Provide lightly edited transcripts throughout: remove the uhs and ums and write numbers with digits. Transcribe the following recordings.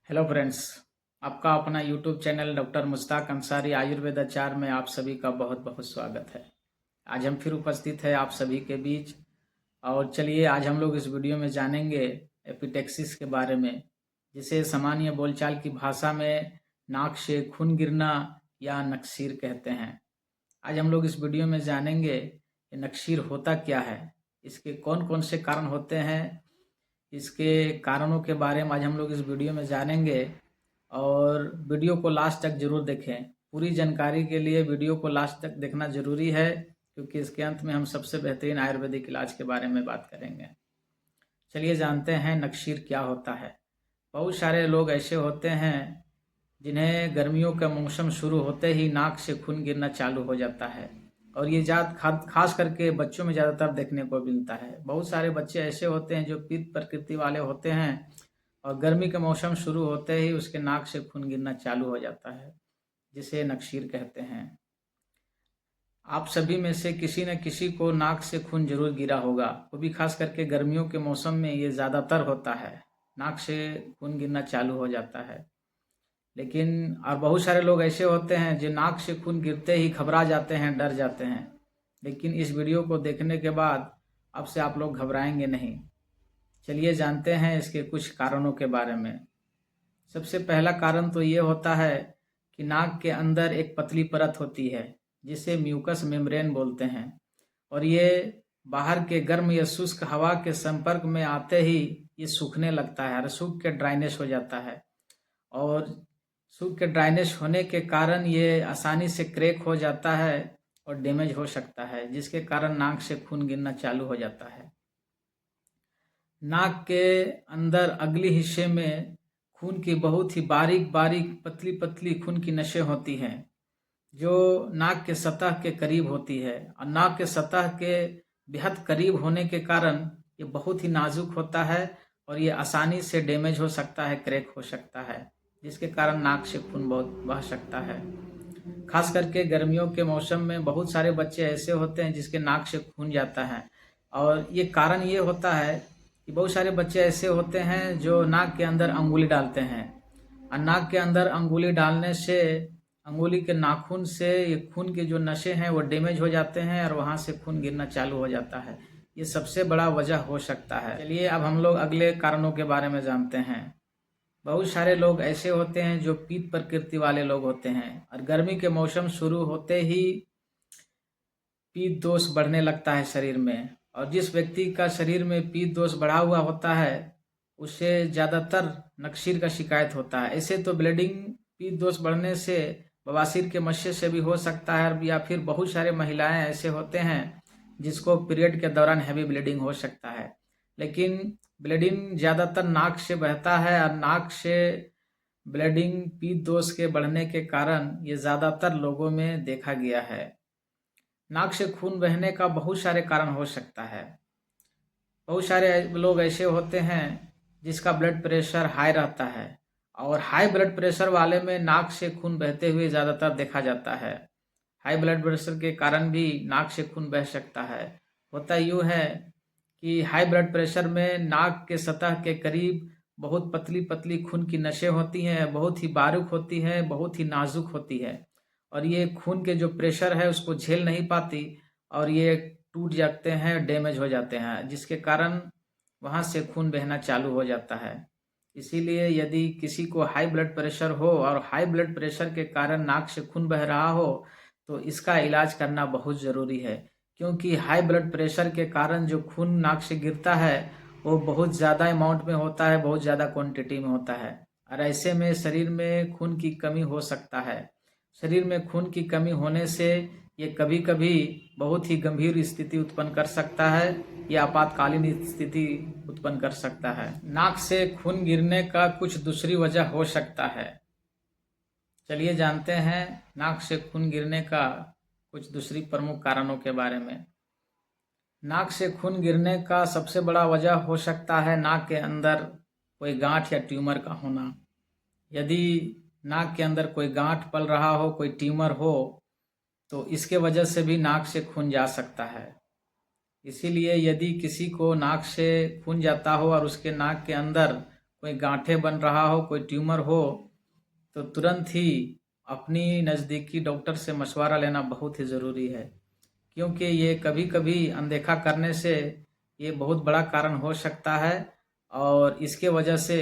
Hello friends, आपका अपना YouTube channel doctor Mushtaq Ansari आयुर्वेदाचार में आप सभी का बहुत बहुत स्वागत है। आज हम फिर उपस्थित है आप सभी के बीच। और चलिए आज हम लोग इस वीडियो में जानेंगे एपिटेक्सिस के बारे में, जिसे सामान्य बोलचाल की भाषा में नाक से खून गिरना या नक्सीर कहते हैं। आज हम लोग इस वीडियो में जानेंगे कि नक्सीर होता क्या है, इसके कौन कौन से कारण होते हैं, इसके कारणों के बारे में आज हम लोग इस वीडियो में जानेंगे। और वीडियो को लास्ट तक जरूर देखें। पूरी जानकारी के लिए वीडियो को लास्ट तक देखना जरूरी है, क्योंकि इसके अंत में हम सबसे बेहतरीन आयुर्वेदिक इलाज के बारे में बात करेंगे। चलिए जानते हैं नक्सीर क्या होता है। बहुत सारे लोग ऐसे होते हैं जिन्हें गर्मियों का मौसम शुरू होते ही नाक से खून गिरना चालू हो जाता है, और ये खास करके बच्चों में ज़्यादातर देखने को मिलता है। बहुत सारे बच्चे ऐसे होते हैं जो पित्त प्रकृति वाले होते हैं, और गर्मी का मौसम शुरू होते ही उसके नाक से खून गिरना चालू हो जाता है, जिसे नक्सीर कहते हैं। आप सभी में से किसी न किसी को नाक से खून जरूर गिरा होगा, वो भी खास करके गर्मियों के मौसम में ये ज़्यादातर होता है, नाक से खून गिरना चालू हो जाता है। लेकिन और बहुत सारे लोग ऐसे होते हैं जो नाक से खून गिरते ही घबरा जाते हैं, डर जाते हैं। लेकिन इस वीडियो को देखने के बाद अब से आप लोग घबराएंगे नहीं। चलिए जानते हैं इसके कुछ कारणों के बारे में। सबसे पहला कारण तो ये होता है कि नाक के अंदर एक पतली परत होती है, जिसे म्यूकस मेम्ब्रेन बोलते हैं, और ये बाहर के गर्म या शुष्क हवा के संपर्क में आते ही ये सूखने लगता है और सूख के ड्राइनेस हो जाता है। और सूख के ड्राइनेस होने के कारण ये आसानी से क्रैक हो जाता है और डैमेज हो सकता है, जिसके कारण नाक से खून गिरना चालू हो जाता है। नाक के अंदर अगले हिस्से में खून की बहुत ही बारीक बारीक पतली पतली खून की नसें होती हैं, जो नाक के सतह के करीब होती है। और नाक के सतह के बेहद करीब होने के कारण ये बहुत ही नाजुक होता है, और ये आसानी से डैमेज हो सकता है, क्रैक हो सकता है, जिसके कारण नाक से खून बहुत बह सकता है। खास करके गर्मियों के मौसम में बहुत सारे बच्चे ऐसे होते हैं जिसके नाक से खून जाता है, और ये कारण ये होता है कि बहुत सारे बच्चे ऐसे होते हैं जो नाक के अंदर अंगुली डालते हैं, और नाक के अंदर अंगुली डालने से अंगुली के नाखून से ये खून के जो नसें हैं वो डैमेज हो जाते हैं, और वहाँ से खून गिरना चालू हो जाता है। ये सबसे बड़ा वजह हो सकता है। चलिए अब हम लोग अगले कारणों के बारे में जानते हैं। बहुत सारे लोग ऐसे होते हैं जो पित्त प्रकृति वाले लोग होते हैं, और गर्मी के मौसम शुरू होते ही पित्त दोष बढ़ने लगता है शरीर में। और जिस व्यक्ति का शरीर में पित्त दोष बढ़ा हुआ होता है उससे ज़्यादातर नक्सीर का शिकायत होता है। ऐसे तो ब्लीडिंग पित्त दोष बढ़ने से बवासीर के मस्से से भी हो सकता है, या फिर बहुत सारे महिलाएं ऐसे होते हैं जिसको पीरियड के दौरान हैवी ब्लीडिंग हो सकता है। लेकिन ब्लीडिंग ज़्यादातर नाक से बहता है, और नाक से ब्लीडिंग पित्त दोष के बढ़ने के कारण ये ज़्यादातर लोगों में देखा गया है। नाक से खून बहने का बहुत सारे कारण हो सकता है। बहुत सारे लोग ऐसे होते हैं जिसका ब्लड प्रेशर हाई रहता है, और हाई ब्लड प्रेशर वाले में नाक से खून बहते हुए ज़्यादातर देखा जाता है। हाई ब्लड प्रेशर के कारण भी नाक से खून बह सकता है। होता यूँ है कि हाई ब्लड प्रेशर में नाक के सतह के करीब बहुत पतली पतली खून की नसें होती हैं, बहुत ही बारीक होती हैं, बहुत ही नाजुक होती है, और ये खून के जो प्रेशर है उसको झेल नहीं पाती, और ये टूट जाते हैं, डैमेज हो जाते हैं, जिसके कारण वहाँ से खून बहना चालू हो जाता है। इसीलिए यदि किसी को हाई ब्लड प्रेशर हो और हाई ब्लड प्रेशर के कारण नाक से खून बह रहा हो, तो इसका इलाज करना बहुत ज़रूरी है, क्योंकि हाई ब्लड प्रेशर के कारण जो खून नाक से गिरता है वो बहुत ज़्यादा अमाउंट में होता है, बहुत ज़्यादा क्वांटिटी में होता है, और ऐसे में शरीर में खून की कमी हो सकता है। शरीर में खून की कमी होने से ये कभी कभी बहुत ही गंभीर स्थिति उत्पन्न कर सकता है, या आपातकालीन स्थिति उत्पन्न कर सकता है। नाक से खून गिरने का कुछ दूसरी वजह हो सकता है। चलिए जानते हैं नाक से खून गिरने का कुछ दूसरी प्रमुख कारणों के बारे में। नाक से खून गिरने का सबसे बड़ा वजह हो सकता है नाक के अंदर कोई गांठ या ट्यूमर का होना। यदि नाक के अंदर कोई गांठ पल रहा हो, कोई ट्यूमर हो, तो इसके वजह से भी नाक से खून जा सकता है। इसीलिए यदि किसी को नाक से खून जाता हो और उसके नाक के अंदर कोई गांठें बन रहा हो, कोई ट्यूमर हो, तो तुरंत ही अपनी नज़दीकी डॉक्टर से मशवरा लेना बहुत ही ज़रूरी है, क्योंकि ये कभी कभी अनदेखा करने से ये बहुत बड़ा कारण हो सकता है और इसके वजह से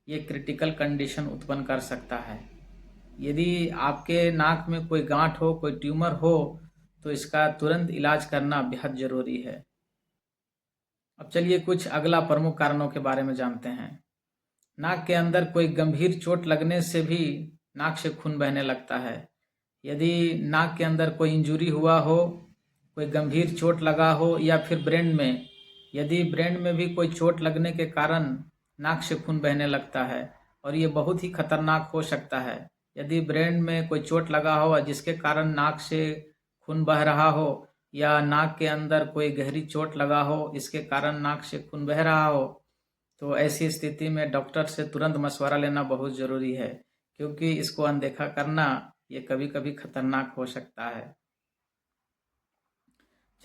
ये क्रिटिकल कंडीशन उत्पन्न कर सकता है। यदि आपके नाक में कोई गांठ हो, कोई ट्यूमर हो, तो इसका तुरंत इलाज करना बेहद ज़रूरी है। अब चलिए कुछ अगला प्रमुख कारणों के बारे में जानते हैं। नाक के अंदर कोई गंभीर चोट लगने से भी नाक से खून बहने लगता है। यदि नाक के अंदर कोई इंजरी हुआ हो, कोई गंभीर चोट लगा हो, या फिर ब्रेन में, यदि ब्रेन में भी कोई चोट लगने के कारण नाक से खून बहने लगता है और ये बहुत ही खतरनाक हो सकता है। यदि ब्रेन में कोई चोट लगा हो जिसके कारण नाक से खून बह रहा हो, या नाक के अंदर कोई गहरी चोट लगा हो इसके कारण नाक से खून बह रहा हो, तो ऐसी स्थिति में डॉक्टर से तुरंत मशवरा लेना बहुत ज़रूरी है, क्योंकि इसको अनदेखा करना ये कभी कभी खतरनाक हो सकता है।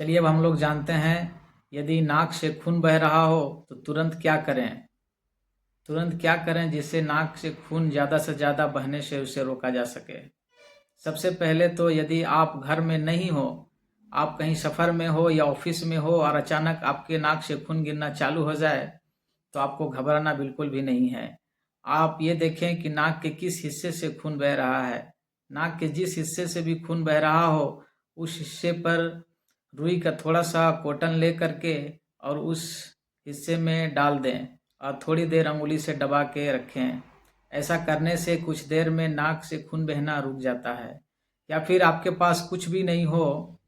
चलिए अब हम लोग जानते हैं, यदि नाक से खून बह रहा हो तो तुरंत क्या करें। तुरंत क्या करें जिससे नाक से खून ज़्यादा से ज़्यादा बहने से उसे रोका जा सके। सबसे पहले तो यदि आप घर में नहीं हो, आप कहीं सफ़र में हो या ऑफिस में हो और अचानक आपके नाक से खून गिरना चालू हो जाए, तो आपको घबराना बिल्कुल भी नहीं है। आप ये देखें कि नाक के किस हिस्से से खून बह रहा है। नाक के जिस हिस्से से भी खून बह रहा हो, उस हिस्से पर रुई का थोड़ा सा कॉटन ले करके और उस हिस्से में डाल दें और थोड़ी देर अंगुली से दबा के रखें। ऐसा करने से कुछ देर में नाक से खून बहना रुक जाता है। या फिर आपके पास कुछ भी नहीं हो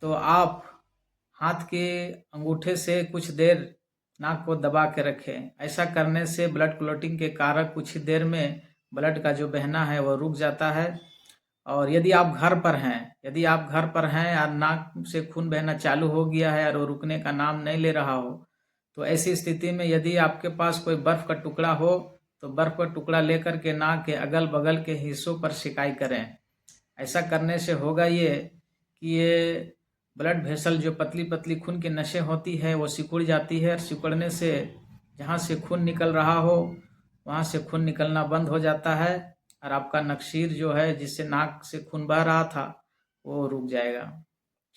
तो आप हाथ के अंगूठे से कुछ देर नाक को दबा के रखें। ऐसा करने से ब्लड क्लॉटिंग के कारण कुछ ही देर में ब्लड का जो बहना है वो रुक जाता है। और यदि आप घर पर हैं और नाक से खून बहना चालू हो गया है और वो रुकने का नाम नहीं ले रहा हो, तो ऐसी स्थिति में यदि आपके पास कोई बर्फ़ का टुकड़ा हो तो बर्फ़ का टुकड़ा लेकर के नाक के अगल बगल के हिस्सों पर सिकाई करें। ऐसा करने से होगा ये कि ये ब्लड वेसल जो पतली पतली खून की नसें होती है वो सिकुड़ जाती है और सिकुड़ने से जहाँ से खून निकल रहा हो वहाँ से खून निकलना बंद हो जाता है और आपका नकसीर जो है जिससे नाक से खून बह रहा था वो रुक जाएगा।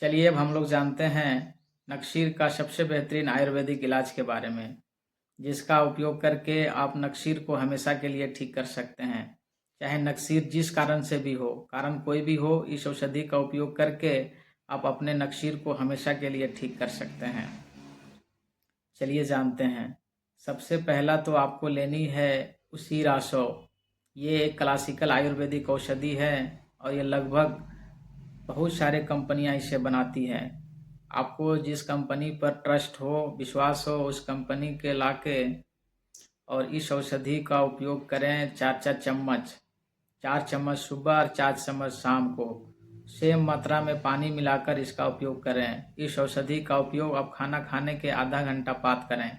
चलिए अब हम लोग जानते हैं नकसीर का सबसे बेहतरीन आयुर्वेदिक इलाज के बारे में, जिसका उपयोग करके आप नकसीर को हमेशा के लिए ठीक कर सकते हैं। चाहे नकसीर जिस कारण से भी हो, कारण कोई भी हो, इस औषधि का उपयोग करके आप अपने नकसीर को हमेशा के लिए ठीक कर सकते हैं। चलिए जानते हैं। सबसे पहला तो आपको लेनी है उसीरासो। ये एक क्लासिकल आयुर्वेदिक औषधि है और ये लगभग बहुत सारे कंपनियां इसे बनाती हैं। आपको जिस कंपनी पर ट्रस्ट हो, विश्वास हो, उस कंपनी के लाके और इस औषधि का उपयोग करें। 4-4 चम्मच, 4 चम्मच सुबह और 4 चम्मच शाम को सेम मात्रा में पानी मिलाकर इसका उपयोग करें। इस औषधि का उपयोग आप खाना खाने के आधा घंटा बाद करें।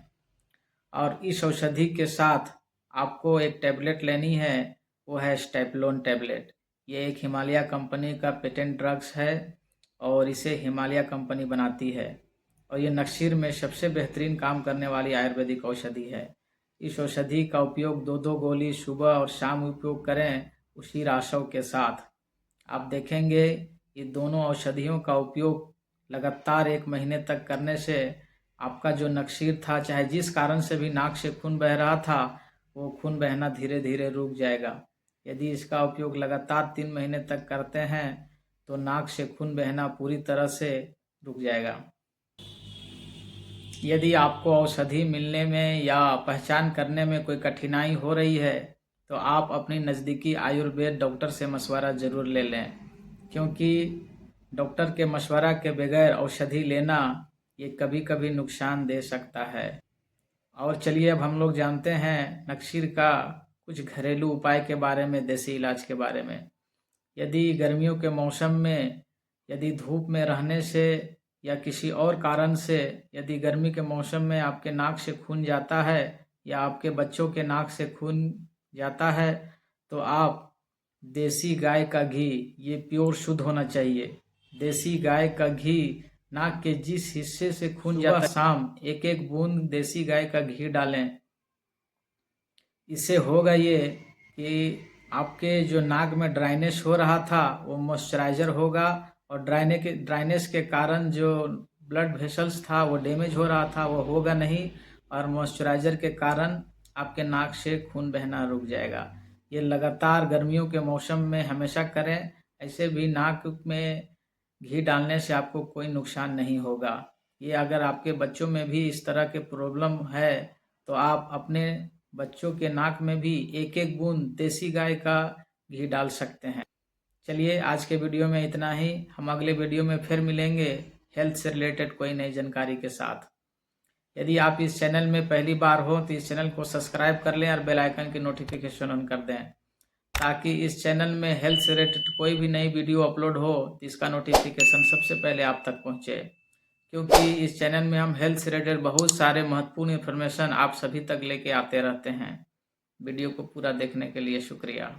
और इस औषधि के साथ आपको एक टैबलेट लेनी है, वो है स्टेपलोन टैबलेट। ये एक हिमालय कंपनी का पेटेंट ड्रग्स है और इसे हिमालय कंपनी बनाती है और ये नकसीर में सबसे बेहतरीन काम करने वाली आयुर्वेदिक औषधि है। इस औषधि का उपयोग 2-2 गोली सुबह और शाम उपयोग करें उसी रासव के साथ। आप देखेंगे ये दोनों औषधियों का उपयोग लगातार 1 महीने तक करने से आपका जो नकसीर था, चाहे जिस कारण से भी नाक से खून बह रहा था, वो खून बहना धीरे धीरे रुक जाएगा। यदि इसका उपयोग लगातार 3 महीने तक करते हैं तो नाक से खून बहना पूरी तरह से रुक जाएगा। यदि आपको औषधि मिलने में या पहचान करने में कोई कठिनाई हो रही है तो आप अपनी नज़दीकी आयुर्वेद डॉक्टर से मशवरा ज़रूर ले लें, क्योंकि डॉक्टर के मशवरा के बगैर औषधि लेना ये कभी कभी नुकसान दे सकता है। और चलिए अब हम लोग जानते हैं नकसीर का कुछ घरेलू उपाय के बारे में, देसी इलाज के बारे में। यदि गर्मियों के मौसम में यदि धूप में रहने से या किसी और कारण से यदि गर्मी के मौसम में आपके नाक से खून जाता है या आपके बच्चों के नाक से खून जाता है तो आप देसी गाय का घी, ये प्योर शुद्ध होना चाहिए, देसी गाय का घी नाक के जिस हिस्से से खून जाता है शाम 1-1 बूंद देसी गाय का घी डालें इससे होगा ये कि आपके जो नाक में ड्राइनेस हो रहा था वो मॉइस्चराइज़र होगा, और ड्राइनेस के कारण जो ब्लड वेसल्स था वो डैमेज हो रहा था वो होगा नहीं, और मॉइस्चराइज़र के कारण आपके नाक से खून बहना रुक जाएगा। ये लगातार गर्मियों के मौसम में हमेशा करें। ऐसे भी नाक में घी डालने से आपको कोई नुकसान नहीं होगा। ये अगर आपके बच्चों में भी इस तरह के प्रॉब्लम है तो आप अपने बच्चों के नाक में भी एक एक बूंद देसी गाय का घी डाल सकते हैं। चलिए आज के वीडियो में इतना ही। हम अगले वीडियो में फिर मिलेंगे हेल्थ से रिलेटेड कोई नई जानकारी के साथ। यदि आप इस चैनल में पहली बार हो तो इस चैनल को सब्सक्राइब कर लें और बेल आइकन की नोटिफिकेशन ऑन कर दें, ताकि इस चैनल में हेल्थ से रिलेटेड कोई भी नई वीडियो अपलोड हो तो इसका नोटिफिकेशन सबसे पहले आप तक पहुंचे। क्योंकि इस चैनल में हम हेल्थ से रिलेटेड बहुत सारे महत्वपूर्ण इन्फॉर्मेशन आप सभी तक लेके आते रहते हैं। वीडियो को पूरा देखने के लिए शुक्रिया।